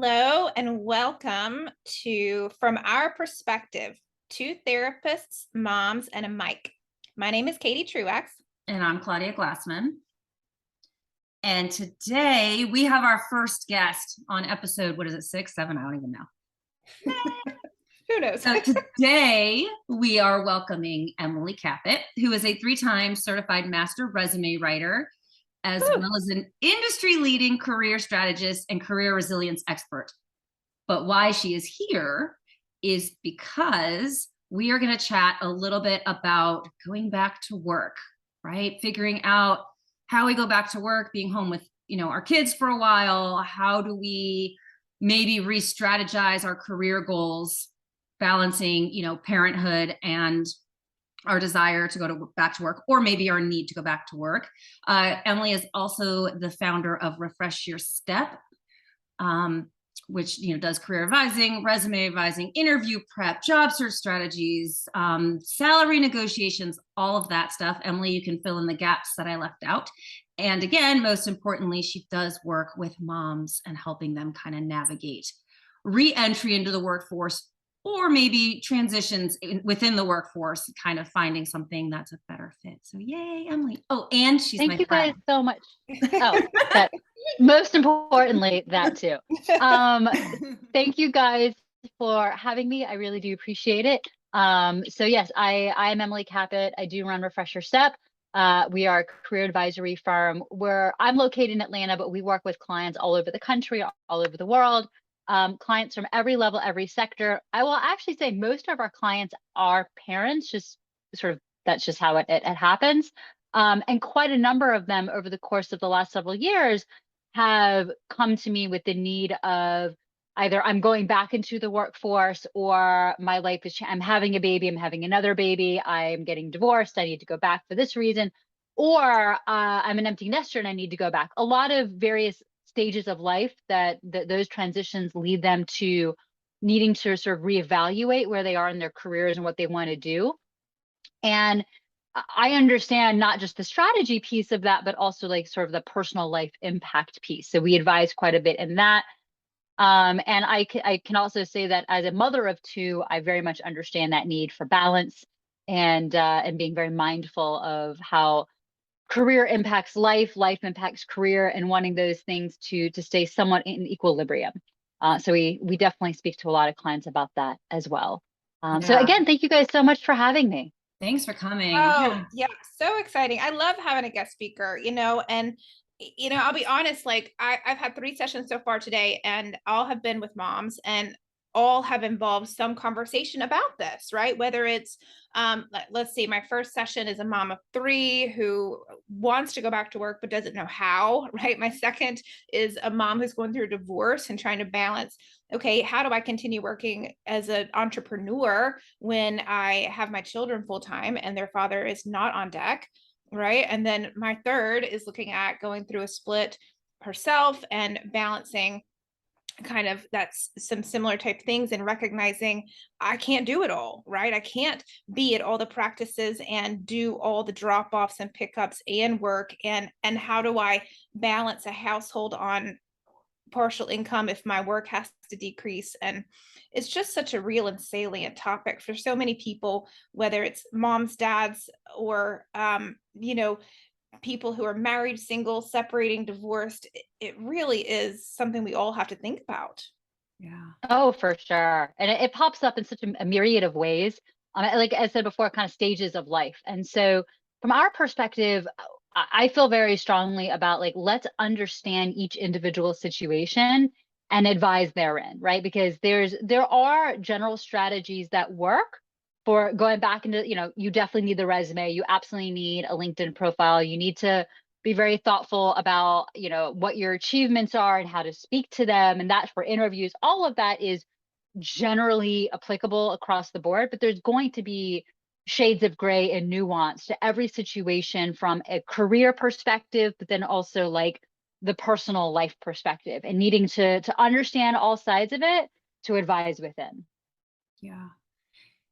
Hello and welcome to From Our Perspective, two therapists, moms, and a mic. My name is Katie Truax. And I'm Claudia Glassman. And today we have our first guest on episode, what is it, 6, 7? I don't even know. Who knows? So today we are welcoming Emily Kapit, who is a 3-time certified master resume writer, as well as an industry-leading career strategist and career resilience expert. But why she is here is because we are going to chat a little bit about going back to work, right? Figuring out how we go back to work, being home with, our kids for a while. How do we maybe re-strategize our career goals, balancing, parenthood and our desire to go back to work, or maybe our need to go back to work. Emily is also the founder of Refresh Your Step, which does career advising, resume advising, interview prep, job search strategies, salary negotiations, all of that stuff. Emily, you can fill in the gaps that I left out. And again, most importantly, she does work with moms and helping them kind of navigate re-entry into the workforce, or maybe transitions within the workforce, kind of finding something that's a better fit. So yay, Emily. Oh, and she's my friend. Thank you guys so much. Oh, that most importantly, that too. Thank you guys for having me. I really do appreciate it. So yes, I am Emily Kapit. I do run Refresh Your Step. We are a career advisory firm where I'm located in Atlanta, but we work with clients all over the country, all over the world. Clients from every level, every sector. I will actually say most of our clients are parents, just sort of, that's just how it happens. And quite a number of them over the course of the last several years have come to me with the need of either I'm going back into the workforce, or my life is, I'm having a baby, I'm having another baby, I'm getting divorced, I need to go back for this reason, or I'm an empty nester and I need to go back. A lot of various stages of life that those transitions lead them to needing to sort of reevaluate where they are in their careers and what they want to do. And I understand not just the strategy piece of that, but also like sort of the personal life impact piece. So we advise quite a bit in that. And I can also say that as a mother of 2, I very much understand that need for balance and being very mindful of how career impacts life, life impacts career, and wanting those things to stay somewhat in equilibrium. So we definitely speak to a lot of clients about that as well. So again, thank you guys so much for having me. Thanks for coming. Oh, yeah, so exciting. I love having a guest speaker, and I'll be honest, like I've had 3 sessions so far today, and all have been with moms, and all have involved some conversation about this, right? Whether it's, let's see, my first session is a mom of 3 who wants to go back to work, but doesn't know how, right? My second is a mom who's going through a divorce and trying to balance, okay, how do I continue working as an entrepreneur when I have my children full time and their father is not on deck, right? And then my third is looking at going through a split herself and balancing kind of that's some similar type things, and recognizing I can't do it all, right? I can't be at all the practices and do all the drop-offs and pickups and work, and how do I balance a household on partial income if my work has to decrease? And it's just such a real and salient topic for so many people, whether it's moms, dads, or people who are married, single, separating, divorced. It really is something we all have to think about. Yeah. Oh, for sure. And it pops up in such a myriad of ways. Like I said before, kind of stages of life. And so from our perspective, I feel very strongly about like, let's understand each individual situation and advise therein, right? Because there are general strategies that work for going back into, you definitely need the resume. You absolutely need a LinkedIn profile. You need to be very thoughtful about, what your achievements are and how to speak to them. And that's for interviews. All of that is generally applicable across the board, but there's going to be shades of gray and nuance to every situation from a career perspective, but then also like the personal life perspective, and needing to understand all sides of it to advise within. Yeah.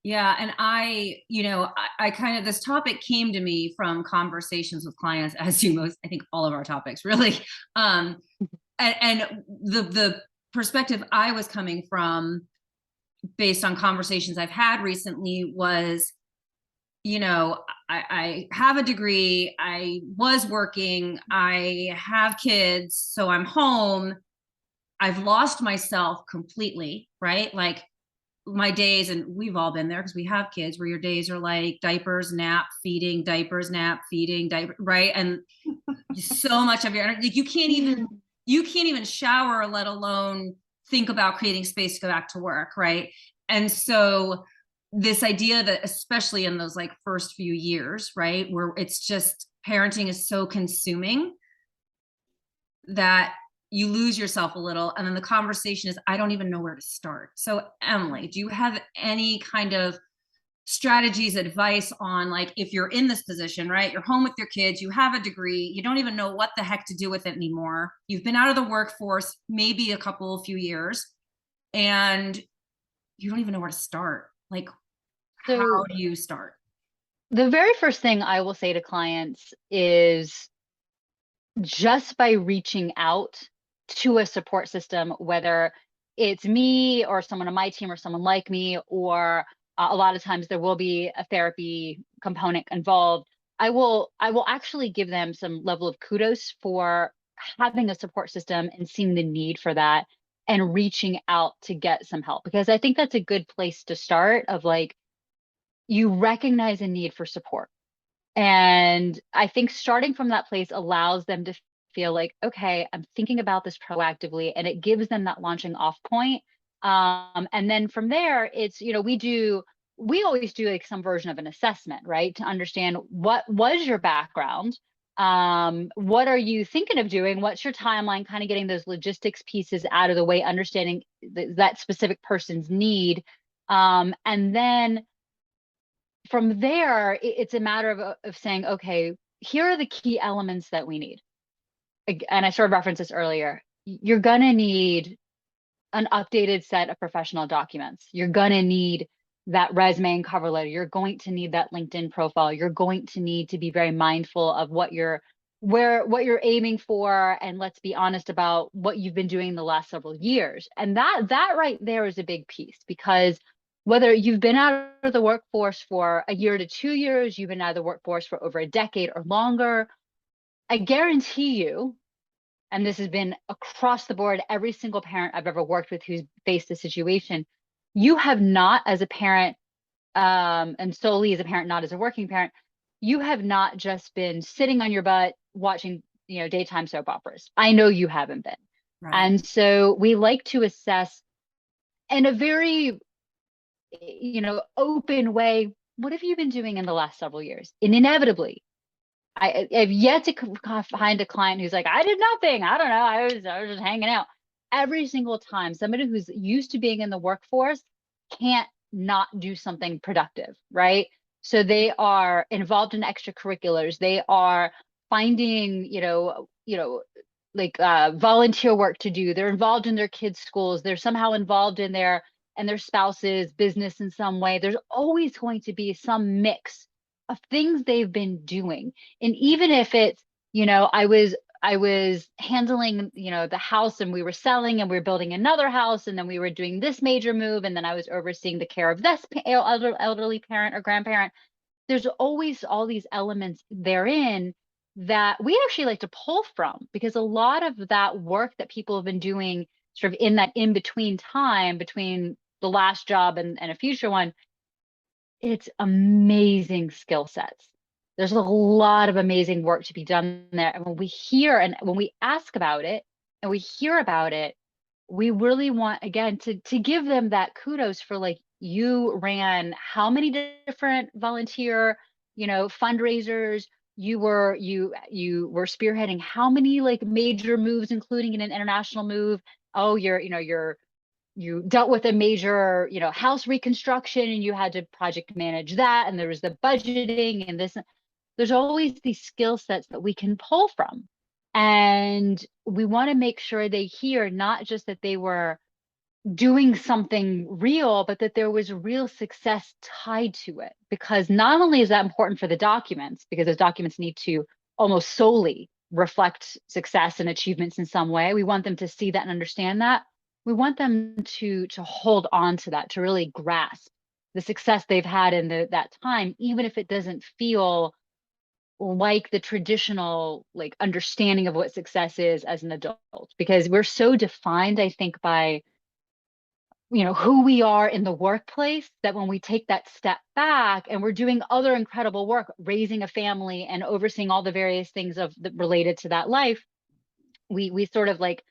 Yeah. And I kind of, this topic came to me from conversations with clients, as I think all of our topics really. And the perspective I was coming from, based on conversations I've had recently, was, you know, I have a degree, I was working, I have kids, so I'm home. I've lost myself completely, right? Like my days, and we've all been there because we have kids, where your days are like diapers, nap, feeding, diapers, nap, feeding, diaper, right? And so much of your energy, like you can't even shower, let alone think about creating space to go back to work, right? And so this idea that, especially in those like first few years, right, where it's just parenting is so consuming that you lose yourself a little, and then the conversation is, I don't even know where to start. So Emily, do you have any kind of strategies, advice on, like, if you're in this position, right, you're home with your kids, you have a degree, you don't even know what the heck to do with it anymore, you've been out of the workforce maybe few years, and you don't even know where to start, like, how So do you start? the very first thing I will say to clients is, just by reaching out to a support system, whether it's me or someone on my team or someone like me, or a lot of times there will be a therapy component involved. I will actually give them some level of kudos for having a support system and seeing the need for that and reaching out to get some help, because I think that's a good place to start, of like, you recognize a need for support. And I think starting from that place allows them to feel like, okay, I'm thinking about this proactively, and it gives them that launching off point. And then from there, it's, we always do like some version of an assessment, right? To understand what was your background, what are you thinking of doing, what's your timeline, kind of getting those logistics pieces out of the way, understanding that specific person's need. And then from there, it's a matter of saying, okay, here are the key elements that we need. And I sort of referenced this earlier. You're going to need an updated set of professional documents. You're going to need that resume and cover letter. You're going to need that LinkedIn profile. You're going to need to be very mindful of what you're aiming for, and let's be honest about what you've been doing the last several years. And that right there is a big piece, because whether you've been out of the workforce for a year to 2 years, you've been out of the workforce for over a decade or longer, I guarantee you, and this has been across the board, every single parent I've ever worked with who's faced this situation, you have not, as a parent, and solely as a parent, not as a working parent, you have not just been sitting on your butt watching, daytime soap operas. I know you haven't been. Right. And so we like to assess in a very, open way, what have you been doing in the last several years? And inevitably, I've yet to find a client who's like, I did nothing. I don't know. I was just hanging out. Every single time, somebody who's used to being in the workforce can't not do something productive, right? So they are involved in extracurriculars. They are finding, like volunteer work to do. They're involved in their kids' schools. They're somehow involved in their spouse's business in some way. There's always going to be some mix of things they've been doing. And even if it's, I was handling, the house, and we were selling, and we were building another house, and then we were doing this major move, and then I was overseeing the care of this elderly parent or grandparent. There's always all these elements therein that we actually like to pull from, because a lot of that work that people have been doing sort of in that in-between time between the last job and a future one, it's amazing skill sets. There's a lot of amazing work to be done there. And when we hear and when we ask about it and we hear about it, we really want, again, to give them that kudos for, like, you ran how many different volunteer, fundraisers, you were spearheading how many like major moves, including in an international move. Oh, you dealt with a major, house reconstruction, and you had to project manage that, and there was the budgeting and this. There's always these skill sets that we can pull from, and we want to make sure they hear not just that they were doing something real, but that there was real success tied to it. Because not only is that important for the documents, because those documents need to almost solely reflect success and achievements in some way, we want them to see that and understand that. we want them to hold on to that, to really grasp the success they've had in that time, even if it doesn't feel like the traditional like understanding of what success is as an adult, because we're so defined, I think, by who we are in the workplace, that when we take that step back and we're doing other incredible work, raising a family and overseeing all the various things related to that life, we sort of like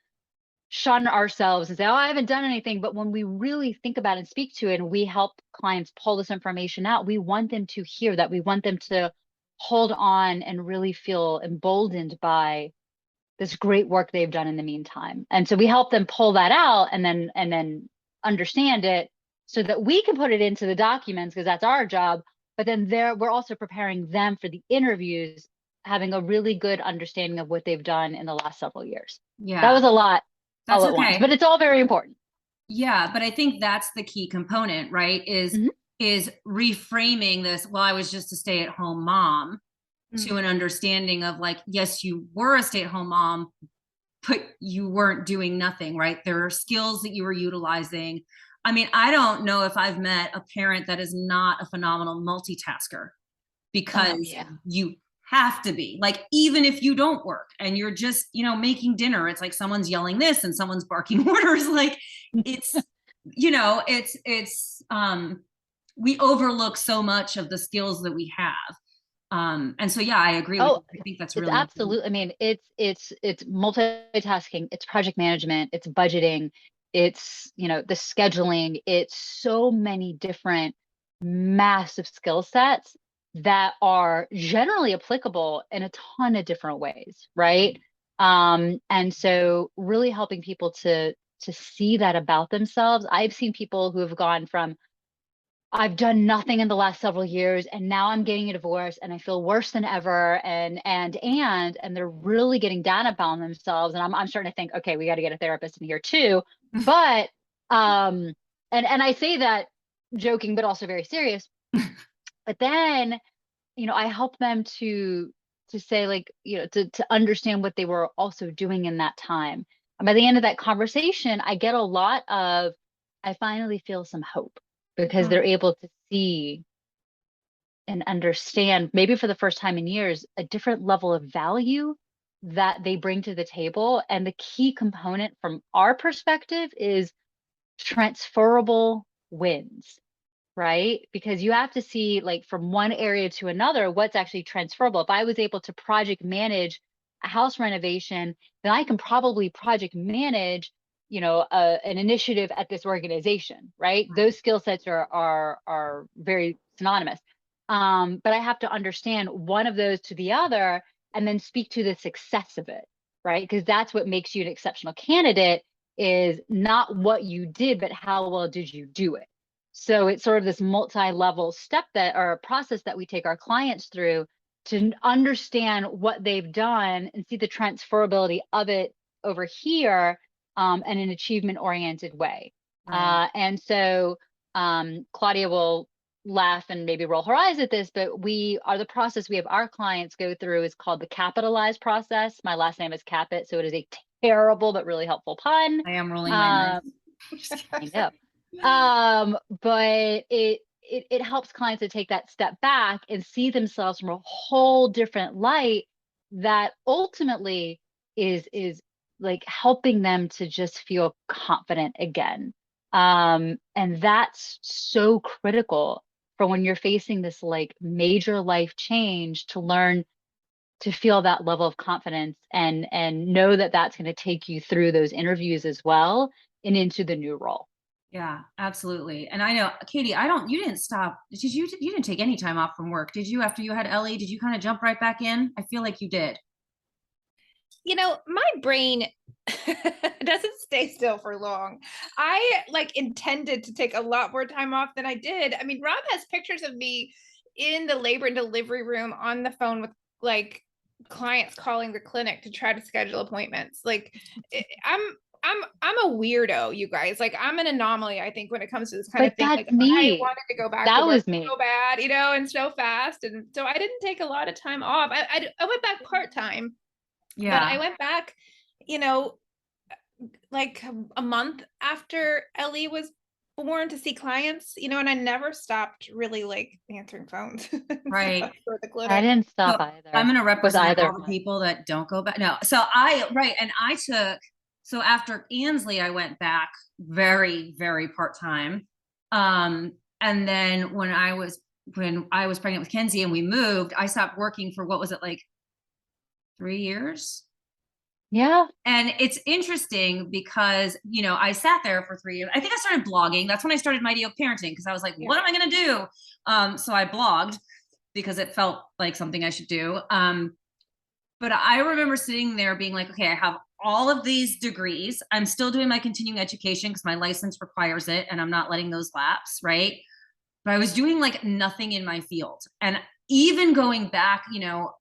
shun ourselves and say, oh, I haven't done anything. But when we really think about and speak to it, and we help clients pull this information out, we want them to hear that. We want them to hold on and really feel emboldened by this great work they've done in the meantime. And so we help them pull that out and then understand it so that we can put it into the documents, because that's our job. But then we're also preparing them for the interviews, having a really good understanding of what they've done in the last several years. Yeah. That was a lot That's all at once, but it's all very important. Yeah. But I think that's the key component, right? Is reframing this, well, I was just a stay-at-home mom, to an understanding of like, yes, you were a stay-at-home mom, but you weren't doing nothing, right? There are skills that you were utilizing. I mean, I don't know if I've met a parent that is not a phenomenal multitasker, because you have to be, like, even if you don't work and you're just, making dinner, it's like someone's yelling this and someone's barking orders. Like it's, we overlook so much of the skills that we have. And so, yeah, I agree with you. I think that's really absolutely. I mean, it's multitasking, it's project management, it's budgeting, it's, the scheduling, it's so many different massive skill sets that are generally applicable in a ton of different ways. Right. And so really helping people to see that about themselves. I've seen people who have gone from, I've done nothing in the last several years, and now I'm getting a divorce and I feel worse than ever. And they're really getting down upon themselves. And I'm starting to think, okay, we got to get a therapist in here too. But, and I say that joking, but also very serious. But then, I help them to say, like, to understand what they were also doing in that time. And by the end of that conversation, I get a lot of, I finally feel some hope, because they're able to see and understand, maybe for the first time in years, a different level of value that they bring to the table. And the key component from our perspective is transferable wins, right? Because you have to see, like, from one area to another, what's actually transferable. If I was able to project manage a house renovation, then I can probably project manage an initiative at this organization, right? Those skill sets are very synonymous. But I have to understand one of those to the other and then speak to the success of it, right? Because that's what makes you an exceptional candidate, is not what you did, but how well did you do it? So it's sort of this multi-level step or process that we take our clients through to understand what they've done and see the transferability of it over here, in an achievement-oriented way. Right. And so Claudia will laugh and maybe roll her eyes at this, but the process we have our clients go through is called the capitalized process. My last name is Kapit, so it is a terrible but really helpful pun. I am rolling my eyes. I know. But it helps clients to take that step back and see themselves from a whole different light, that ultimately is like helping them to just feel confident again. And that's so critical for when you're facing this like major life change, to learn to feel that level of confidence and know that that's going to take you through those interviews as well and into the new role. Yeah, absolutely. And I know, Katie, you didn't stop. You didn't take any time off from work, did you? After you had Ellie, did you kind of jump right back in? I feel like you did. My brain doesn't stay still for long. I intended to take a lot more time off than I did. I mean, Rob has pictures of me in the labor and delivery room on the phone with clients calling the clinic to try to schedule appointments. I'm a weirdo, you guys. I'm an anomaly, I think, when it comes to this kind of thing. That's me. I wanted to go back that to work was me so bad, and so fast. And so I didn't take a lot of time off. I went back part-time. Yeah. But I went back, like a month after Ellie was born to see clients, and I never stopped really like answering phones and Right. stuff for the I clinic. didn't So stop I'm either going to with represent either all of the mine. people that don't go back. No. Right. And I took, so after Ansley, I went back very, very part-time. And then when I was pregnant with Kenzie and we moved, I stopped working for, what was it, like 3 years? Yeah. And it's interesting because, I sat there for 3 years. I think I started blogging. That's when I started Mighty Oak Parenting, because I was like, what am I going to do? So I blogged because it felt like something I should do. But I remember sitting there being like, okay, I have all of these degrees. I'm still doing my continuing education because my license requires it, and I'm not letting those lapse, right? But I was doing like nothing in my field. And even going back,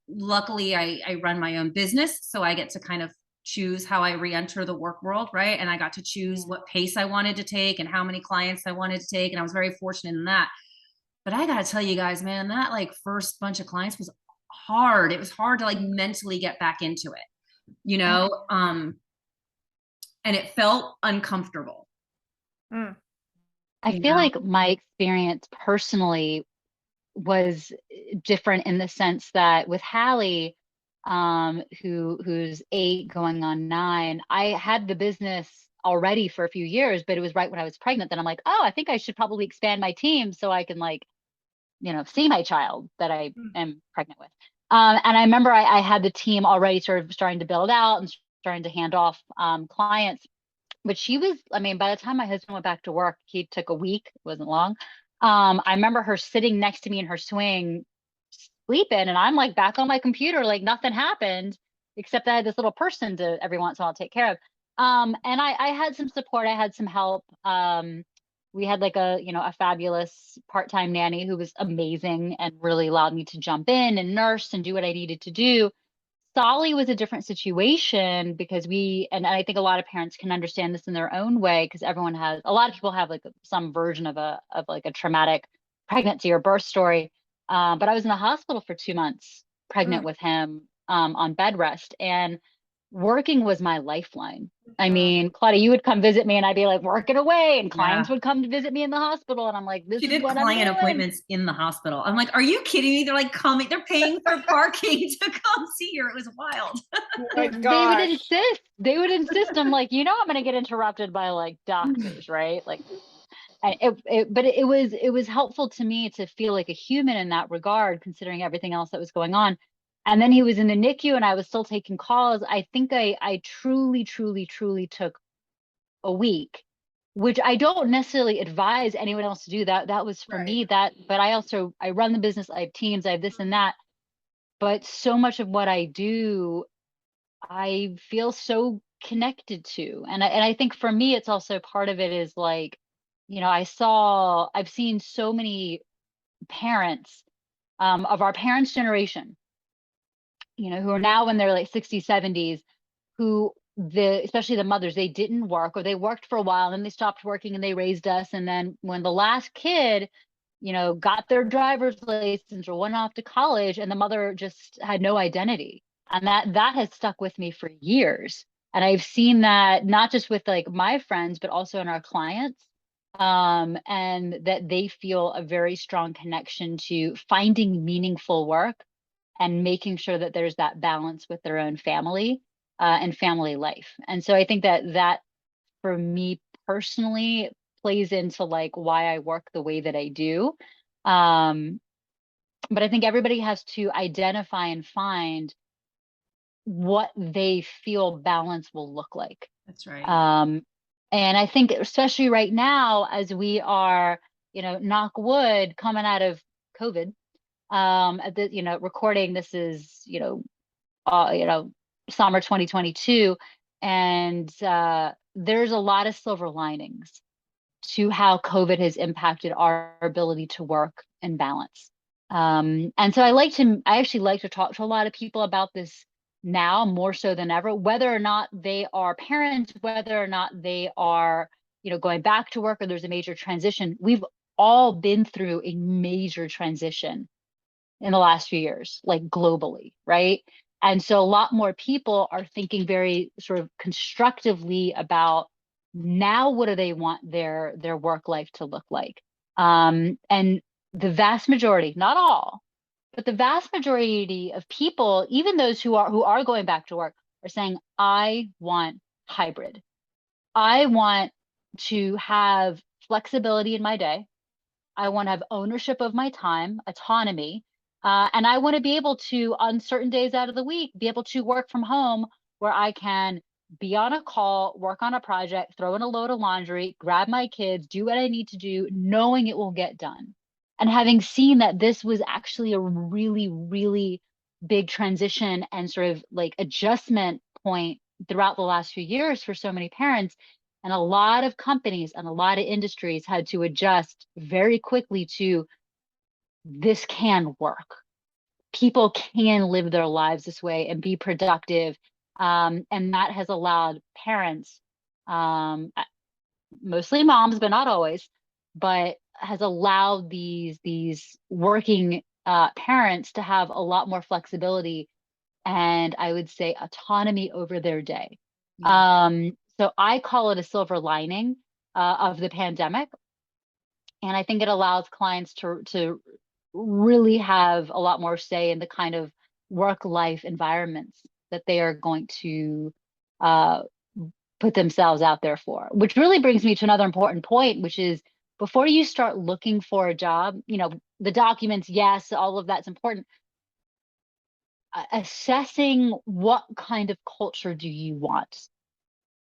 luckily I run my own business. So I get to kind of choose how I re-enter the work world, right? And I got to choose what pace I wanted to take and how many clients I wanted to take. And I was very fortunate in that. But I gotta tell you guys, man, that like first bunch of clients was hard. It was hard to like mentally get back into it, and it felt uncomfortable. Mm. I feel like my experience personally was different in the sense that with Hallie, who's 8 going on 9, I had the business already for a few years, but it was right when I was pregnant that I'm like, oh, I think I should probably expand my team so I can like, see my child that I am pregnant with. And I remember I had the team already sort of starting to build out and starting to hand off clients. But she was, I mean, by the time my husband went back to work, he took a week, it wasn't long. I remember her sitting next to me in her swing, sleeping, and I'm like back on my computer, like nothing happened, except I had this little person to every once in a while take care of. And I had some support, I had some help. We had like a fabulous part-time nanny who was amazing and really allowed me to jump in and nurse and do what I needed to do. Solly was a different situation because and I think a lot of parents can understand this in their own way because a lot of people have like some version of like a traumatic pregnancy or birth story. But I was in the hospital for 2 months pregnant with him on bed rest, and working was my lifeline. I mean, Claudia, you would come visit me and I'd be like working away, and Yeah. clients would come to visit me in the hospital. And I'm like, this She is did what I'm client doing. appointments in the hospital. I'm like, are you kidding me? They're like coming, they're paying for parking to come see her. It was wild. Oh my They would gosh. insist. They would insist. I'm like, I'm going to get interrupted by like doctors, right? Like, and but it was helpful to me to feel like a human in that regard, considering everything else that was going on. And then he was in the NICU, and I was still taking calls. I think I truly, truly, truly took a week, which I don't necessarily advise anyone else to do. That was for me. But I run the business. I have teams. I have this and that. But so much of what I do, I feel so connected to. And I think for me, it's also part of it is like, I've seen so many parents of our parents' generation, who are now in their like 60s, 70s, who especially the mothers, they didn't work, or they worked for a while and then they stopped working and they raised us. And then when the last kid, got their driver's license or went off to college, and the mother just had no identity. And that has stuck with me for years. And I've seen that not just with like my friends, but also in our clients. And that they feel a very strong connection to finding meaningful work and making sure that there's that balance with their own family and family life. And so I think that for me personally plays into like why I work the way that I do. But I think everybody has to identify and find what they feel balance will look like. That's right. And I think especially right now, as we are, knock wood, coming out of COVID, at the, recording, this is, summer 2022. And there's a lot of silver linings to how COVID has impacted our ability to work and balance. And so I actually like to talk to a lot of people about this now more so than ever, whether or not they are parents, whether or not they are, going back to work, or there's a major transition. We've all been through a major transition in the last few years, like globally, right? And so a lot more people are thinking very sort of constructively about now what do they want their work life to look like. And the vast majority, not all, but the vast majority of people, even those who are going back to work, are saying, I want hybrid. I want to have flexibility in my day. I want to have ownership of my time, autonomy. And I want to be able to, on certain days out of the week, be able to work from home where I can be on a call, work on a project, throw in a load of laundry, grab my kids, do what I need to do, knowing it will get done. And having seen that this was actually a really, really big transition and sort of like adjustment point throughout the last few years for so many parents. And a lot of companies and a lot of industries had to adjust very quickly to this can work. People can live their lives this way and be productive. And that has allowed parents, mostly moms, but not always, but has allowed these working parents to have a lot more flexibility and I would say autonomy over their day. Yeah. So I call it a silver lining of the pandemic. And I think it allows clients to really have a lot more say in the kind of work life environments that they are going to uh, put themselves out there for, which really brings me to another important point, which is before you start looking for a job, the documents, yes, all of that's important. Assessing what kind of culture do you want?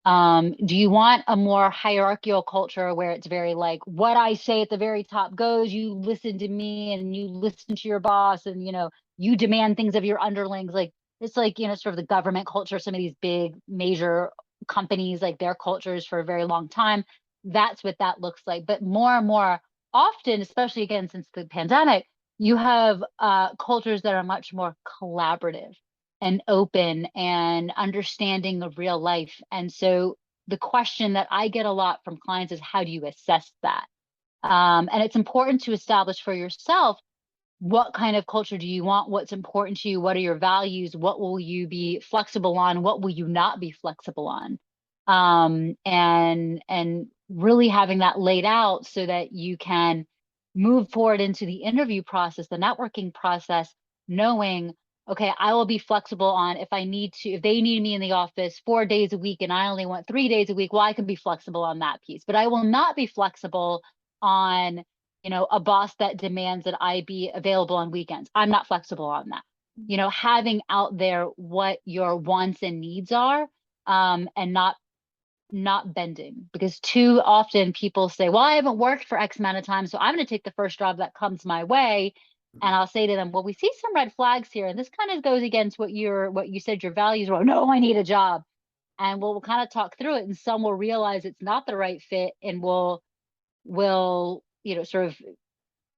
Do you want a more hierarchical culture where it's very like what I say at the very top goes, you listen to me and you listen to your boss and you demand things of your underlings, like it's like sort of the government culture, some of these big major companies, like their cultures for a very long time. That's what that looks like. But more and more often, especially again since the pandemic, you have cultures that are much more collaborative and open and understanding of real life. And so the question that I get a lot from clients is how do you assess that? And it's important to establish for yourself what kind of culture do you want? What's important to you? What are your values? What will you be flexible on? What will you not be flexible on? And really having that laid out so that you can move forward into the interview process, the networking process, knowing, okay, I will be flexible on if they need me in the office 4 days a week and I only want 3 days a week, well, I can be flexible on that piece, but I will not be flexible on a boss that demands that I be available on weekends. I'm not flexible on that. Having out there what your wants and needs are, and not bending, because too often people say, well, I haven't worked for X amount of time, so I'm going to take the first job that comes my way. And I'll say to them, well, we see some red flags here. And this kind of goes against what you said your values were. No, I need a job. And we'll kind of talk through it. And some will realize it's not the right fit and will sort of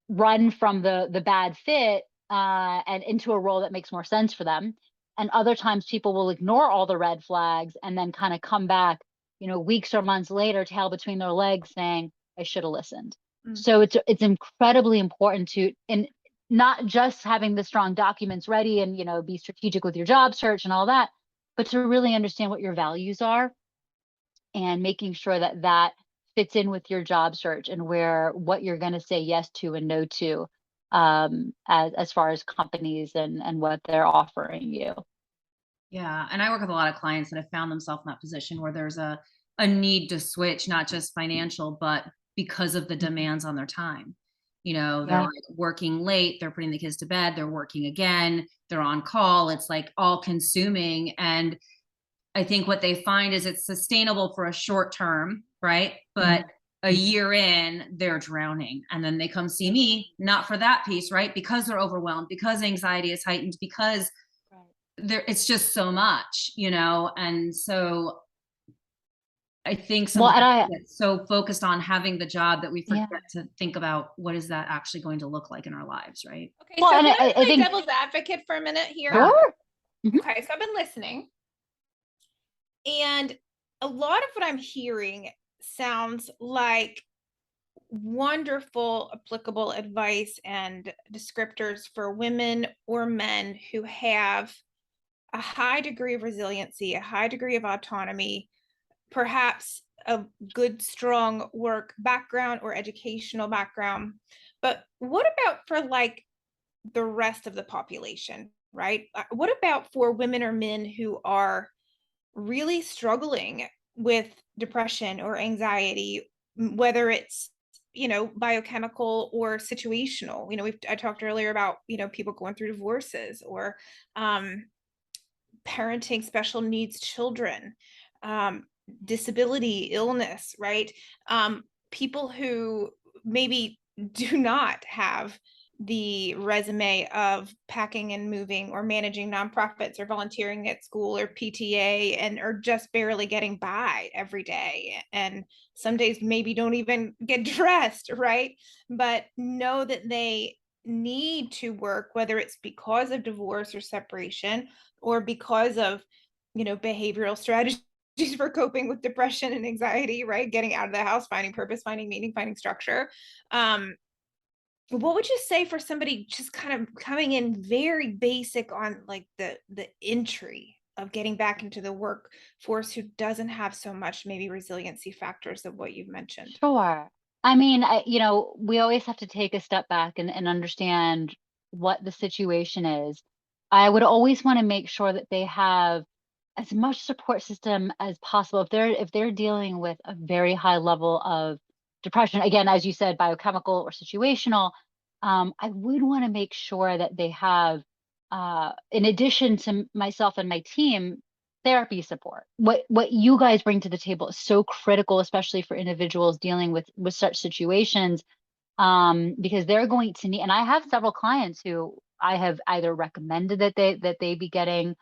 run from the bad fit and into a role that makes more sense for them. And other times people will ignore all the red flags and then kind of come back weeks or months later, tail between their legs, saying I should have listened. So it's incredibly important to, and not just having the strong documents ready and be strategic with your job search and all that, but to really understand what your values are and making sure that that fits in with your job search and what you're going to say yes to and no to, as far as companies and what they're offering you. Yeah. And I work with a lot of clients that have found themselves in that position where there's a need to switch, not just financial, but because of the demands on their time. They're like working late, they're putting the kids to bed, they're working again, they're on call. It's like all consuming. And I think what they find is it's sustainable for a short term, right? But a year in, they're drowning. And then they come see me, not for that piece, right? Because they're overwhelmed, because anxiety is heightened, because it's just so much, and so I think sometimes we get so focused on having the job that we forget to think about what is that actually going to look like in our lives, right? Okay, so can I play devil's advocate for a minute here? Sure. Okay, so I've been listening, and a lot of what I'm hearing sounds like wonderful applicable advice and descriptors for women or men who have a high degree of resiliency, a high degree of autonomy, perhaps a good, strong work background or educational background. But what about for like the rest of the population, right? What about for women or men who are really struggling with depression or anxiety, whether it's, biochemical or situational? I talked earlier about, people going through divorces or um, parenting special needs children, um, disability, illness, right? People who maybe do not have the resume of packing and moving or managing nonprofits or volunteering at school or PTA and are just barely getting by every day. And some days maybe don't even get dressed, right? But know that they need to work, whether it's because of divorce or separation or because of, behavioral strategies for coping with depression and anxiety, right? Getting out of the house, finding purpose, finding meaning, finding structure. What would you say for somebody just kind of coming in very basic on like the entry of getting back into the workforce who doesn't have so much maybe resiliency factors of what you've mentioned? Sure. I mean, we always have to take a step back and understand what the situation is. I would always want to make sure that they have as much support system as possible. If they're dealing with a very high level of depression, again, as you said, biochemical or situational, I would want to make sure that they have, in addition to myself and my team, therapy support. What you guys bring to the table is so critical, especially for individuals dealing with such situations, because they're going to need. And I have several clients who I have either recommended that they be getting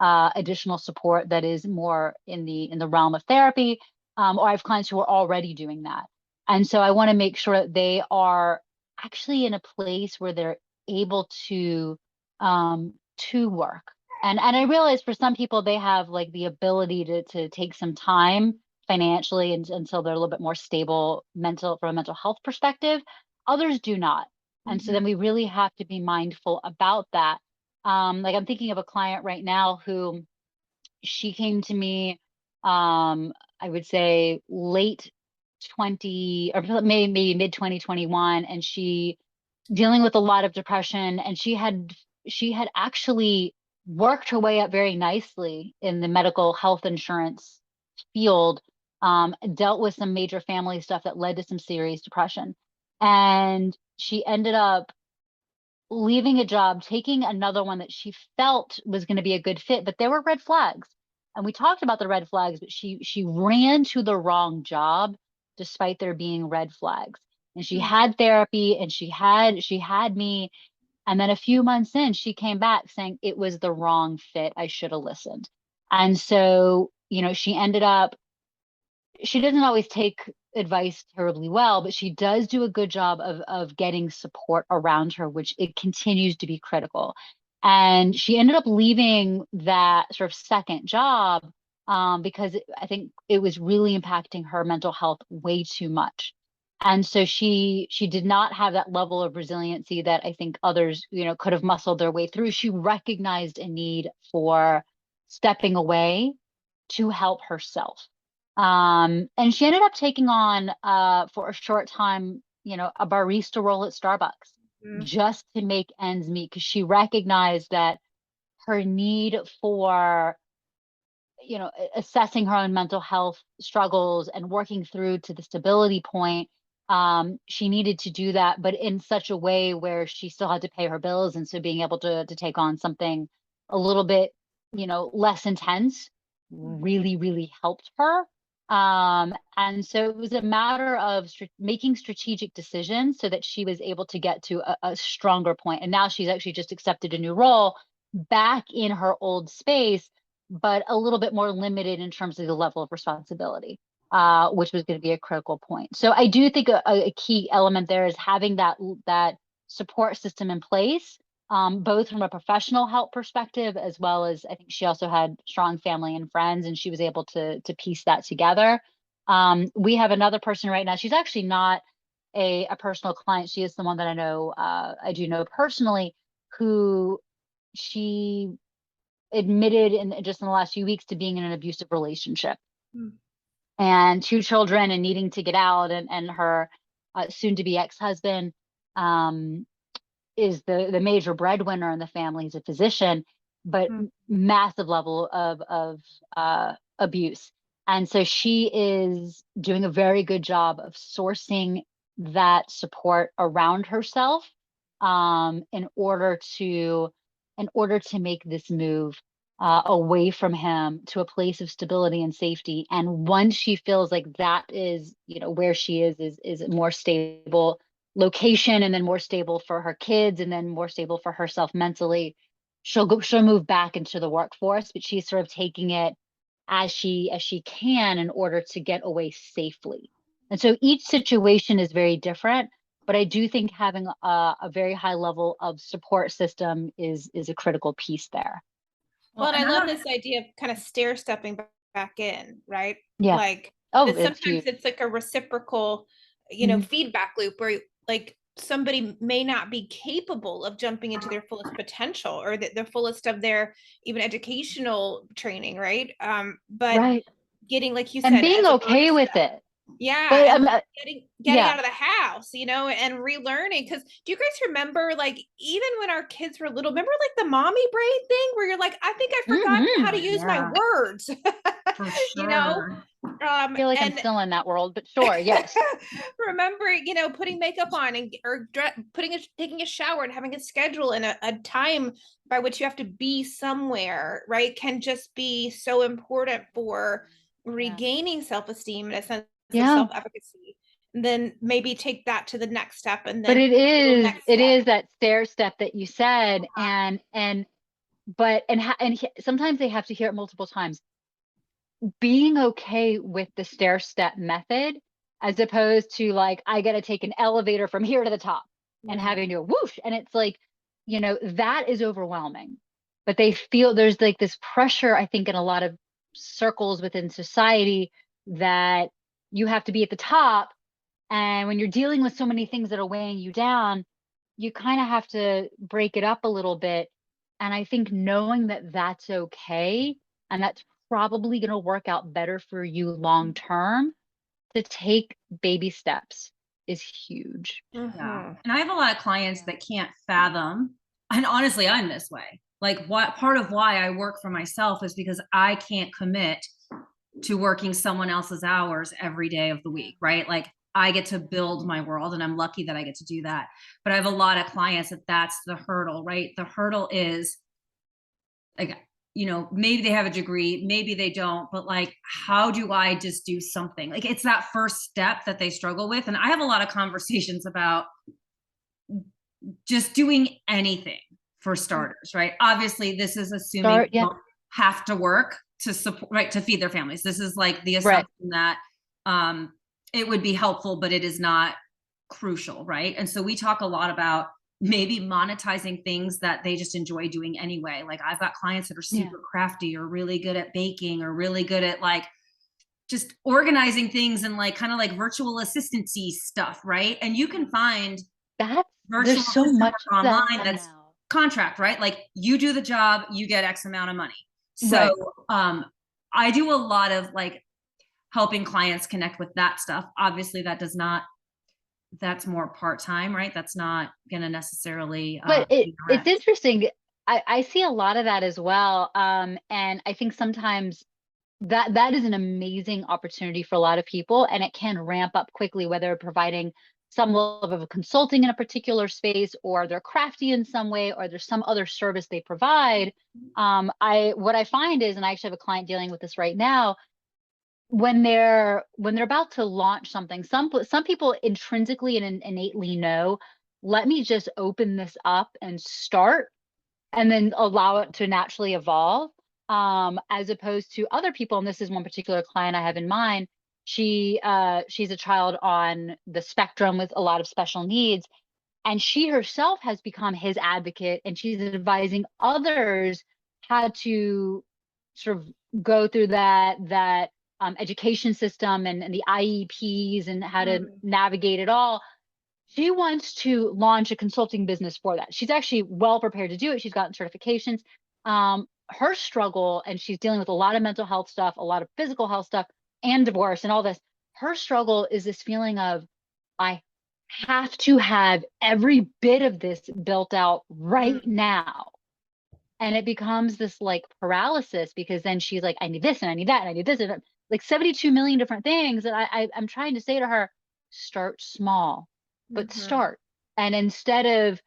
additional support that is more in the realm of therapy, or I have clients who are already doing that. And so I want to make sure that they are actually in a place where they're able to work. And I realize for some people they have like the ability to take some time financially until they're a little bit more stable mental from a mental health perspective. Others do not. And so then Mhm. we really have to be mindful about that. Like I'm thinking of a client right now who she came to me, I would say late 20 or maybe mid 2021, and she dealing with a lot of depression, and she had actually worked her way up very nicely in the medical health insurance field, dealt with some major family stuff that led to some serious depression, and she ended up leaving a job, taking another one that she felt was going to be a good fit, but there were red flags. And we talked about the red flags, but she ran to the wrong job despite there being red flags. And she Mm. had therapy and she had me. And then a few months in, she came back saying it was the wrong fit. I should have listened. And so, she ended up, she doesn't always take advice terribly well, but she does do a good job of getting support around her, which it continues to be critical. And she ended up leaving that sort of second job, because I think it was really impacting her mental health way too much. And so she did not have that level of resiliency that I think others, could have muscled their way through. She recognized a need for stepping away to help herself. And she ended up taking on, for a short time, a barista role at Starbucks Mm. just to make ends meet because she recognized that her need for, assessing her own mental health struggles and working through to the stability point. She needed to do that, but in such a way where she still had to pay her bills. And so being able to take on something a little bit, less intense Mhm. really, really helped her. And so it was a matter of making strategic decisions so that she was able to get to a stronger point. And now she's actually just accepted a new role back in her old space, but a little bit more limited in terms of the level of responsibility, which was going to be a critical point. So I do think a key element there is having that support system in place, both from a professional help perspective as well as I think she also had strong family and friends, and she was able to piece that together. We have another person right now. She's actually not a personal client. She is someone that I know, I do know personally, who she admitted just in the last few weeks to being in an abusive relationship, Mm. and 2 children and needing to get out, and her soon to be ex-husband is the major breadwinner in the family. He's a physician, but Mm. massive level of abuse. And so she is doing a very good job of sourcing that support around herself, in order to make this move away from him to a place of stability and safety. And once she feels like that is, where she is a more stable location, and then more stable for her kids, and then more stable for herself mentally, she'll move back into the workforce. But she's sort of taking it as she can in order to get away safely. And so each situation is very different, but I do think having a very high level of support system is a critical piece there. Well, Well, and I and I love don't, this idea of kind of stair stepping back in, right? Yeah. Like Oh, that it's sometimes huge. it's like a reciprocal, Mhm. feedback loop where like somebody may not be capable of jumping into their fullest potential or the fullest of their even educational training, right? But Right. getting, like you And said, being as a okay bonus with step. it. Yeah, But and like getting yeah. out of the house, and relearning. Because do you guys remember, like, even when our kids were little, remember like the mommy brain thing where you're like, I think I forgot how Mhm. to use my yeah, words, for you know? sure. I feel like I'm And still in that world, but sure, yes. remember, putting makeup on and or taking a shower and having a schedule and a time by which you have to be somewhere, right? Can just be so important for Yeah. regaining self-esteem and a sense of Yeah. self-efficacy. And then maybe take that to the next step and But then it a little is next it step. is that stair step that you said, and but sometimes they have to hear it multiple times. Being okay with the stair step method, as opposed to like, I got to take an elevator from here to the top and Yeah. having to whoosh. And it's like, that is overwhelming. But they feel there's like this pressure, I think, in a lot of circles within society, that you have to be at the top. And when you're dealing with so many things that are weighing you down, you kind of have to break it up a little bit. And I think knowing that that's okay, and that's probably going to work out better for you long term, to take baby steps is huge. Yeah. Mm-hmm. And I have a lot of clients that can't fathom. And honestly, I'm this way. Like, what part of why I work for myself is because I can't commit to working someone else's hours every day of the week, right? Like, I get to build my world, and I'm lucky that I get to do that. But I have a lot of clients that's the hurdle, right? The hurdle is like, maybe they have a degree, maybe they don't, but like, how do I just do something? Like, it's that first step that they struggle with. And I have a lot of conversations about just doing anything for starters, right? Obviously, this is assuming Start, they yeah. don't have to work to support, right, to feed their families. This is like the Right. assumption that it would be helpful, but it is not crucial, right? And so we talk a lot about maybe monetizing things that they just enjoy doing anyway. Like, I've got clients that are Yeah. super crafty or really good at baking or really good at like just organizing things and like kind of like virtual assistancy stuff, right? And you can find virtual There's so assistant much work of that online that's now. contract, right? Like, you do the job, you get X amount of money. So Right. I do a lot of like helping clients connect with that stuff. Obviously, that's more part-time, right? That's not going to necessarily But be it's direct. interesting. I see a lot of that as well. And I think sometimes that is an amazing opportunity for a lot of people, and it can ramp up quickly, whether providing some level of consulting in a particular space, or they're crafty in some way, or there's some other service they provide. What I find is, and I actually have a client dealing with this right now, when they're about to launch something, some people intrinsically and innately know, let me just open this up and start, and then allow it to naturally evolve, as opposed to other people. And this is one particular client I have in mind. She's a child on the spectrum with a lot of special needs, and she herself has become his advocate, and she's advising others how to sort of go through that education system, and the IEPs, and how to Mm. navigate it all. She wants to launch a consulting business for that. She's actually well prepared to do it. She's gotten certifications. her struggle, and she's dealing with a lot of mental health stuff, a lot of physical health stuff, and divorce and all this. Her struggle is this feeling of, I have to have every bit of this built out right now. And it becomes this like paralysis, because then she's like, I need this and I need that and I need this, and like 72 million different things. And I'm trying to say to her, start small, but start. And instead of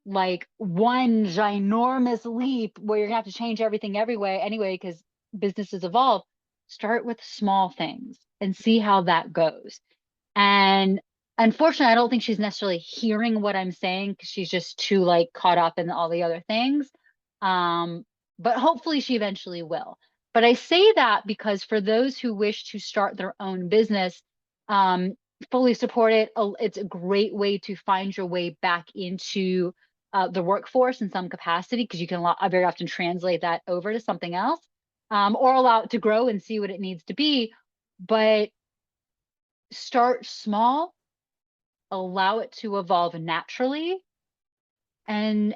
like one ginormous leap where you're gonna have to change everything anyway, because businesses evolve, start with small things and see how that goes. And unfortunately, I don't think she's necessarily hearing what I'm saying, because she's just too like caught up in all the other things. Um, but hopefully she eventually will. But I say that because for those who wish to start their own business, um, fully support it. It's a great way to find your way back into the workforce in some capacity, because you can very often translate that over to something else, or allow it to grow and see what it needs to be. But start small, allow it to evolve naturally, and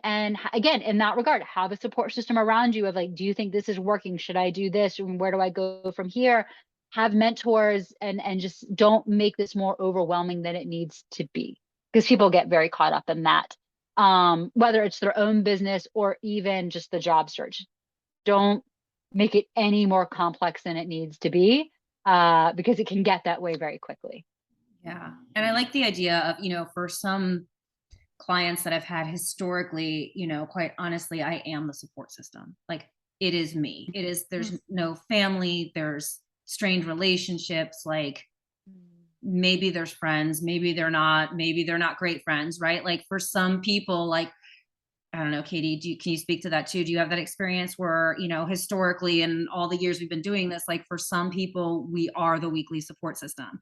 again, in that regard, have a support system around you of like, do you think this is working? Should I do this? And where do I go from here? Have mentors, and just don't make this more overwhelming than it needs to be, because people get very caught up in that. Whether it's their own business or even just the job search, don't make it any more complex than it needs to be, because it can get that way very quickly. Yeah. And I like the idea of, for some clients that I've had historically, quite honestly, I am the support system. Like, it is me. It is, there's no family, there's strained relationships. Like, maybe there's friends, maybe they're not great friends, right? Like, for some people, like, I don't know, Katie, can you speak to that too? Do you have that experience where, historically, in all the years we've been doing this, like, for some people, we are the weekly support system.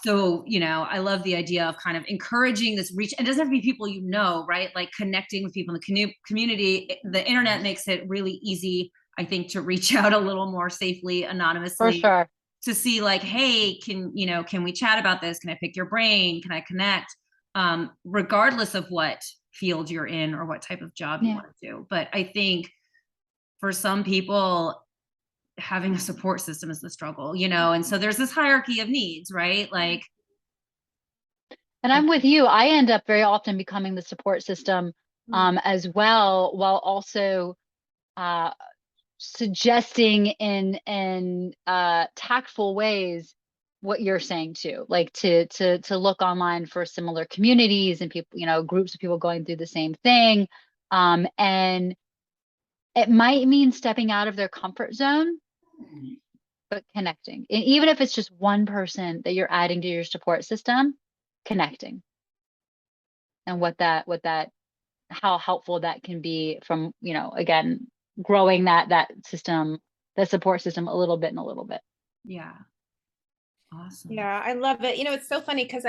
So, I love the idea of kind of encouraging this reach. It doesn't have to be people, right? Like, connecting with people in the community. The internet makes it really easy, I think, to reach out a little more safely, For anonymously, sure. to see like, hey, can we chat about this? Can I pick your brain? Can I connect? Regardless of what field you're in or what type of job you want to do. But I think for some people, having a support system is the struggle, and so there's this hierarchy of needs, right? Like, and I'm with you. I end up very often becoming the support system, as well, while also uh, suggesting in tactful ways what you're saying too, like to look online for similar communities and people, groups of people going through the same thing. And it might mean stepping out of their comfort zone, but connecting. And even if it's just one person that you're adding to your support system, connecting. And how helpful that can be from, again, growing that system, the support system, a little bit and a little bit. yeah. Awesome. Yeah, I love it. It's so funny because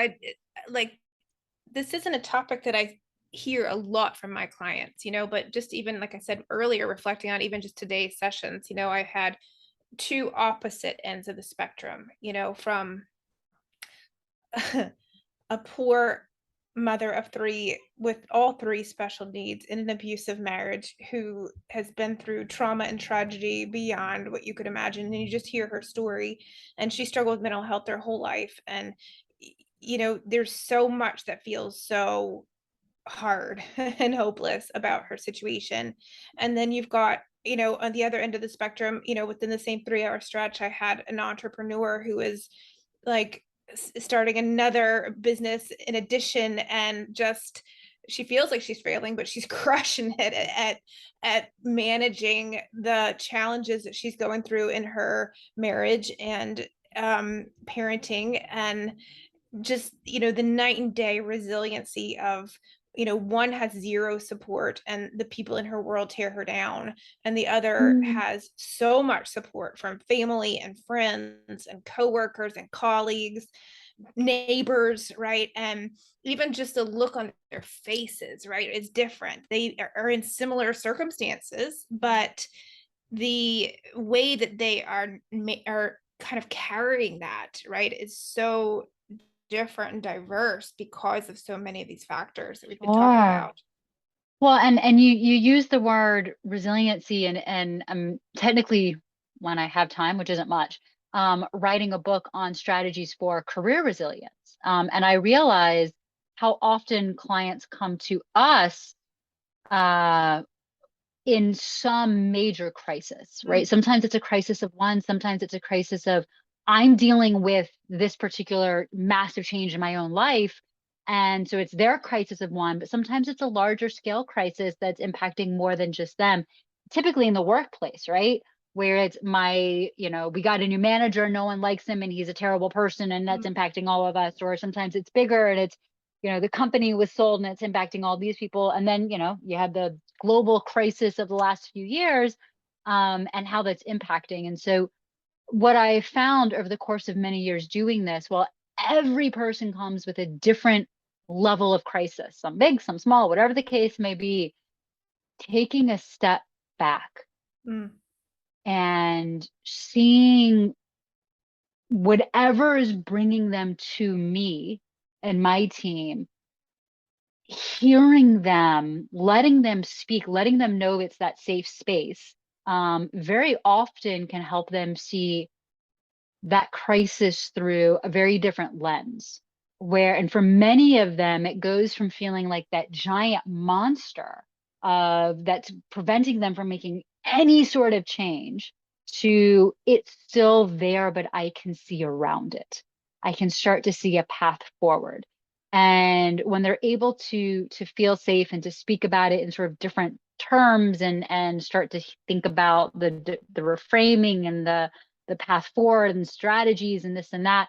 this isn't a topic that I hear a lot from my clients, but just even like I said earlier, reflecting on even just today's sessions, I had two opposite ends of the spectrum, from a poor mother of three with all three special needs in an abusive marriage who has been through trauma and tragedy beyond what you could imagine. And you just hear her story, and she struggled with mental health their whole life. And, there's so much that feels so hard and hopeless about her situation. And then you've got, on the other end of the spectrum, within the same 3-hour stretch, I had an entrepreneur who is like starting another business in addition, and just she feels like she's failing, but she's crushing it at managing the challenges that she's going through in her marriage and parenting, and just the night and day resiliency of one has zero support and the people in her world tear her down, and the other has so much support from family and friends and coworkers and colleagues, neighbors, right? And even just the look on their faces, right, is different. They are in similar circumstances, but the way that they are kind of carrying that, right, is so different and diverse because of so many of these factors that we've been talking about. Well, and you use the word resiliency, and technically, when I have time, which isn't much, writing a book on strategies for career resilience. And I realize how often clients come to us uh, in some major crisis, right? Mm, Sometimes it's a crisis of one, sometimes it's a crisis of I'm dealing with this particular massive change in my own life. And so it's their crisis of one, but sometimes it's a larger scale crisis that's impacting more than just them, typically in the workplace, right? Where it's we got a new manager, no one likes him, and he's a terrible person, and that's mm, impacting all of us. Or sometimes it's bigger and it's, the company was sold and it's impacting all these people. And then, you have the global crisis of the last few years, and how that's impacting. And so, what I found over the course of many years doing this, well, every person comes with a different level of crisis, some big, some small, whatever the case may be, taking a step back mm, and seeing whatever is bringing them to me and my team, hearing them, letting them speak, letting them know it's that safe space, very often can help them see that crisis through a very different lens. And for many of them, it goes from feeling like that giant monster that's preventing them from making any sort of change to it's still there, but I can see around it. I can start to see a path forward. And when they're able to feel safe and to speak about it in sort of different terms, and start to think about the reframing and the path forward and strategies and this and that,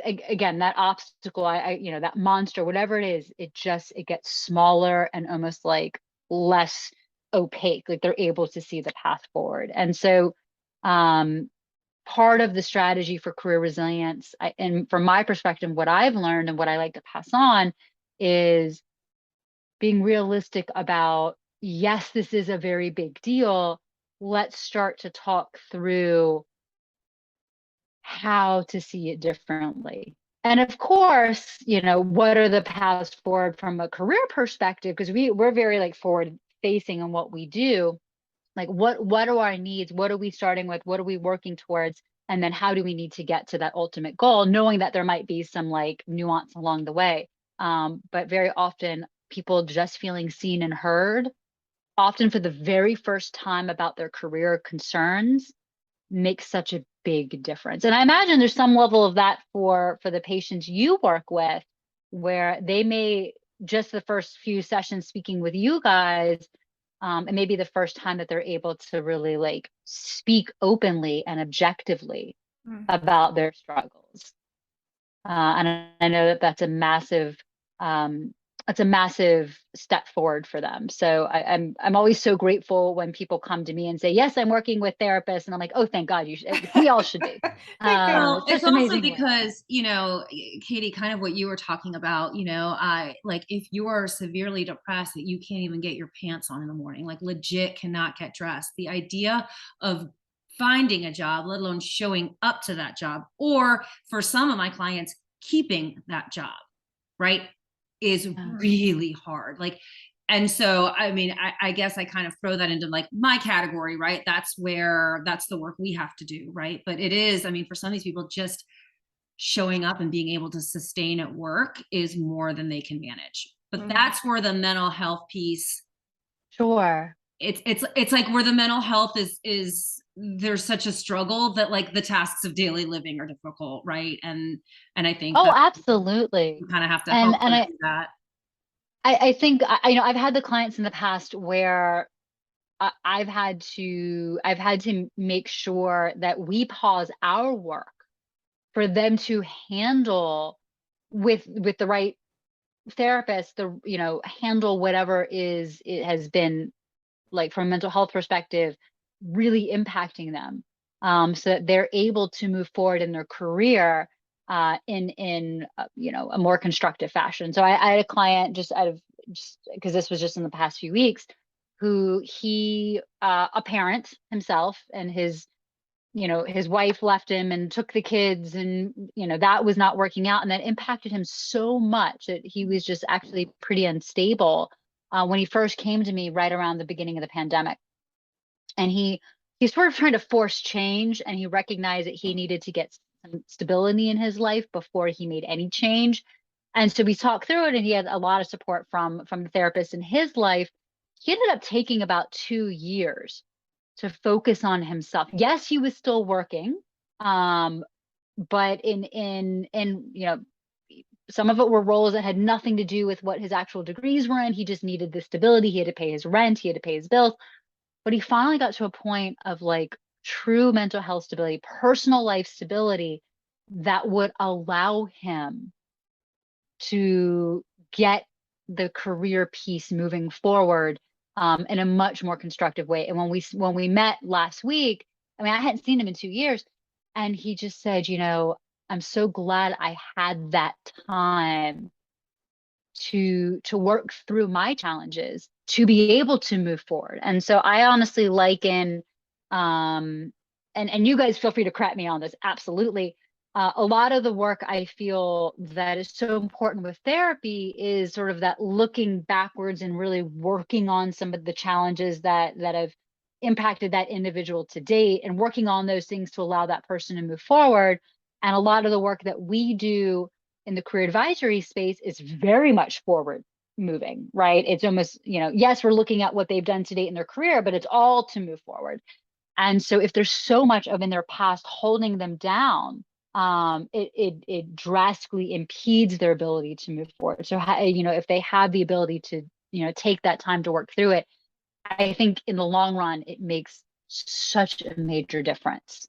again, that obstacle, that monster, whatever it is, it gets smaller and almost like less opaque, like they're able to see the path forward. And so, um part of the strategy for career resilience, and from my perspective, what I've learned and what I like to pass on, is being realistic about, yes, this is a very big deal. Let's start to talk through how to see it differently. And of course, what are the paths forward from a career perspective? Because we're very like forward facing in what we do. Like what are our needs? What are we starting with? What are we working towards? And then how do we need to get to that ultimate goal, knowing that there might be some like nuance along the way. But very often people just feeling seen and heard, often for the very first time about their career concerns, makes such a big difference. And I imagine there's some level of that for the patients you work with, where they may, just the first few sessions speaking with you guys, it may be the first time that they're able to really like speak openly and objectively mm. about their struggles. And I know that um, that's a massive step forward for them. So I'm always so grateful when people come to me and say, "Yes, I'm working with therapists," and I'm like, "Oh, thank God, you should." We all should be. Thank God. Well, It's it's just also amazing work. because, Katie, kind of what you were talking about, I like if you are severely depressed that you can't even get your pants on in the morning, like legit cannot get dressed. The idea of finding a job, let alone showing up to that job, or for some of my clients, keeping that job, right, is Yeah. Mm, really hard. Like, and so, I mean, I guess I kind of throw that into like my category, right? That's the work we have to do, right? But it is, I mean, for some of these people, just showing up and being able to sustain at work is more than they can manage. But mm, that's where the mental health piece, Sure. it's like where the mental health is there's such a struggle that like the tasks of daily living are difficult, right? And I think Oh, that absolutely. you kind of have to And help and them I do that. I think I've had the clients in the past where I've had to make sure that we pause our work for them to handle with the right therapist, handle whatever is it has been, like, from a mental health perspective, really impacting them, so that they're able to move forward in their career, in a more constructive fashion. So I had a client, just because this was just in the past few weeks, who a parent himself, and his his wife left him and took the kids, and that was not working out, and that impacted him so much that he was just actually pretty unstable when he first came to me right around the beginning of the pandemic. And he's sort of trying to force change, and he recognized that he needed to get some stability in his life before he made any change. And so we talked through it, and he had a lot of support from the therapist in his life. He ended up taking about 2 years to focus on himself. Yes, he was still working, but in some of it were roles that had nothing to do with what his actual degrees were in. He just needed the stability. He had to pay his rent. He had to pay his bills. But he finally got to a point of like true mental health stability, personal life stability that would allow him to get the career piece moving forward in a much more constructive way. And when we met last week, I mean, I hadn't seen him in 2 years, and he just said, I'm so glad I had that time to work through my challenges to be able to move forward. And so I honestly liken, and you guys feel free to correct me on this, absolutely. A lot of the work I feel that is so important with therapy is sort of that looking backwards and really working on some of the challenges that have impacted that individual to date, and working on those things to allow that person to move forward. And a lot of the work that we do in the career advisory space is very much forward moving, right? It's almost, yes, we're looking at what they've done to date in their career, but it's all to move forward. And so if there's so much of in their past holding them down, it drastically impedes their ability to move forward. So, if they have the ability to, take that time to work through it, I think in the long run, it makes such a major difference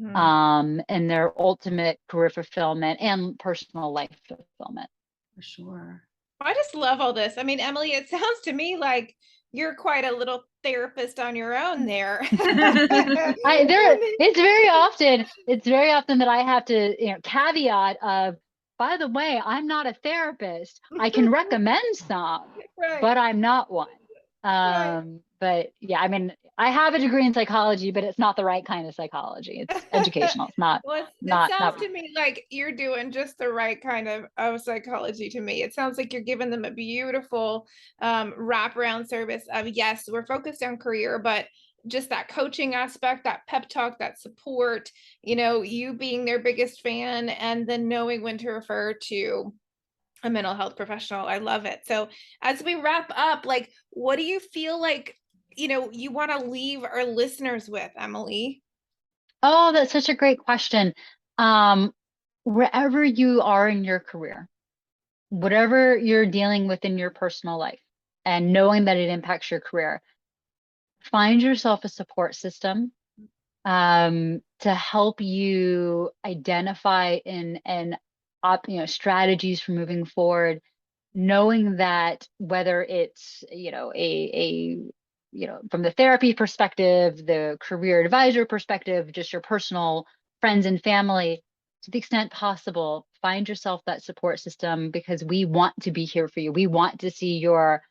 and their ultimate career fulfillment and personal life fulfillment. For sure. I just love all this. I mean, Emily, it sounds to me like you're quite a little therapist on your own there. It's very often that I have to, caveat of, by the way, I'm not a therapist. I can recommend some, Right. but I'm not one. Right. But yeah, I mean, I have a degree in psychology, but it's not the right kind of psychology. It's educational. It's not. Well, not. it sounds to me like you're doing just the right kind of psychology to me. It sounds like you're giving them a beautiful wraparound service of, yes, we're focused on career, but just that coaching aspect, that pep talk, that support, you being their biggest fan, and then knowing when to refer to a mental health professional. I love it. So as we wrap up, like, what do you feel like, you want to leave our listeners with, Emily? Oh, that's such a great question. Wherever you are in your career, whatever you're dealing with in your personal life, and knowing that it impacts your career, find yourself a support system to help you identify and strategies for moving forward, knowing that whether it's from the therapy perspective, the career advisor perspective, just your personal friends and family, to the extent possible, find yourself that support system, because we want to be here for you. We want to see your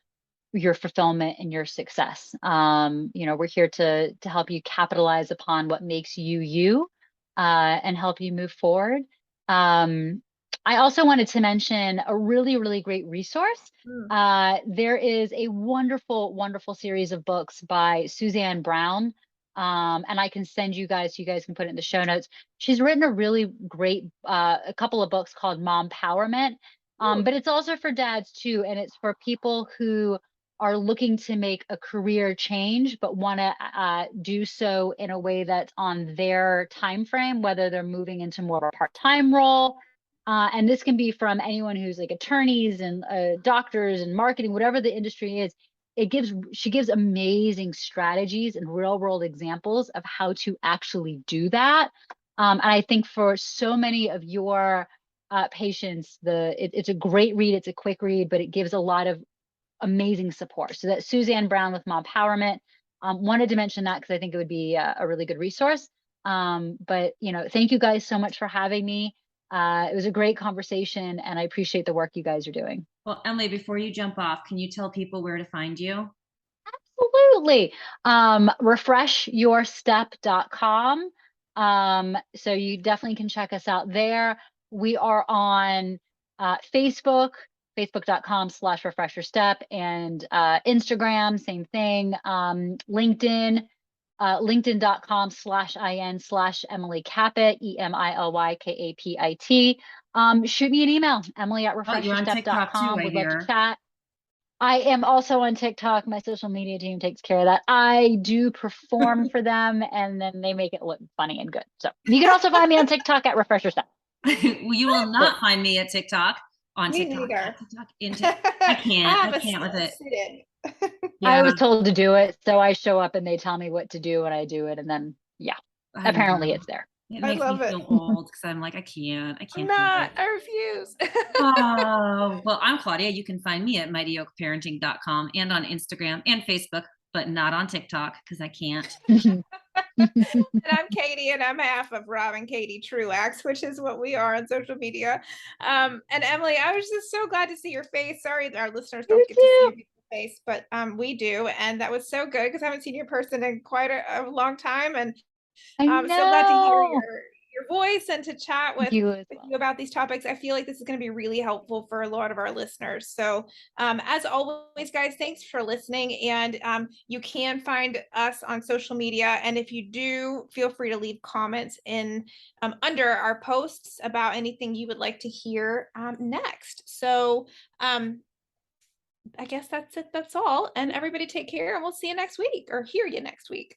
fulfillment and your success. We're here to help you capitalize upon what makes you you, and help you move forward. I also wanted to mention a really, really great resource. There is a wonderful, wonderful series of books by Suzanne Brown. And I can send you guys, so you guys can put it in the show notes. She's written a really great, a couple of books called Mompowerment. But it's also for dads too. And it's for people who are looking to make a career change, but want to do so in a way that's on their time frame, whether they're moving into more of a part-time role. And this can be from anyone who's like attorneys and doctors and marketing, whatever the industry is. She gives amazing strategies and real world examples of how to actually do that. And I think for so many of your patients, it's a great read. It's a quick read, but it gives a lot of amazing support. So that Suzanne Brown with Mompowerment, wanted to mention that because I think it would be a really good resource. But thank you guys so much for having me. It was a great conversation, and I appreciate the work you guys are doing. Well, Emily, before you jump off, can you tell people where to find you? Absolutely. Refreshyourstep.com. So you definitely can check us out there. We are on Facebook, facebook.com/refresher step, and Instagram, same thing. LinkedIn, linkedin.com/in/Emily Kapit, EmilYKAPIT. Shoot me an email, Emily at Oh, you're on TikTok too, refresherstep.com. I Would love to hear. chat. I am also on TikTok. My social media team takes care of that. I do perform for them, and then they make it look funny and good. So you can also find me on TikTok at Refresher Step. Well, you will not find me at TikTok, on Me TikTok, neither. at TikTok, into. I I can't. I have a can't with it. sit-in. I Yeah, was told to do it, so I show up and they tell me what to do, and I do it, and then yeah, I apparently know. it's there. It I makes love me it. feel old because I'm like, I I'm can't do not. it. I refuse. Oh, well, I'm Claudia. You can find me at mightyoakparenting.com and on Instagram and Facebook, but not on TikTok because I can't. And I'm Katie, and I'm half of Rob and Katie Truax, which is what we are on social media. And Emily, I was just so glad to see your face. Sorry that our listeners You don't get to see too. your beautiful face, but we do, and that was so good because I haven't seen your person in quite a long time, and I so glad to hear know. your voice and to chat You as with you well. about these topics. I feel like this is going to be really helpful for a lot of our listeners. So, as always, guys, thanks for listening. And you can find us on social media. And if you do, feel free to leave comments in under our posts about anything you would like to hear next. So, I guess that's it. That's all. And everybody take care, and we'll see you next week or hear you next week.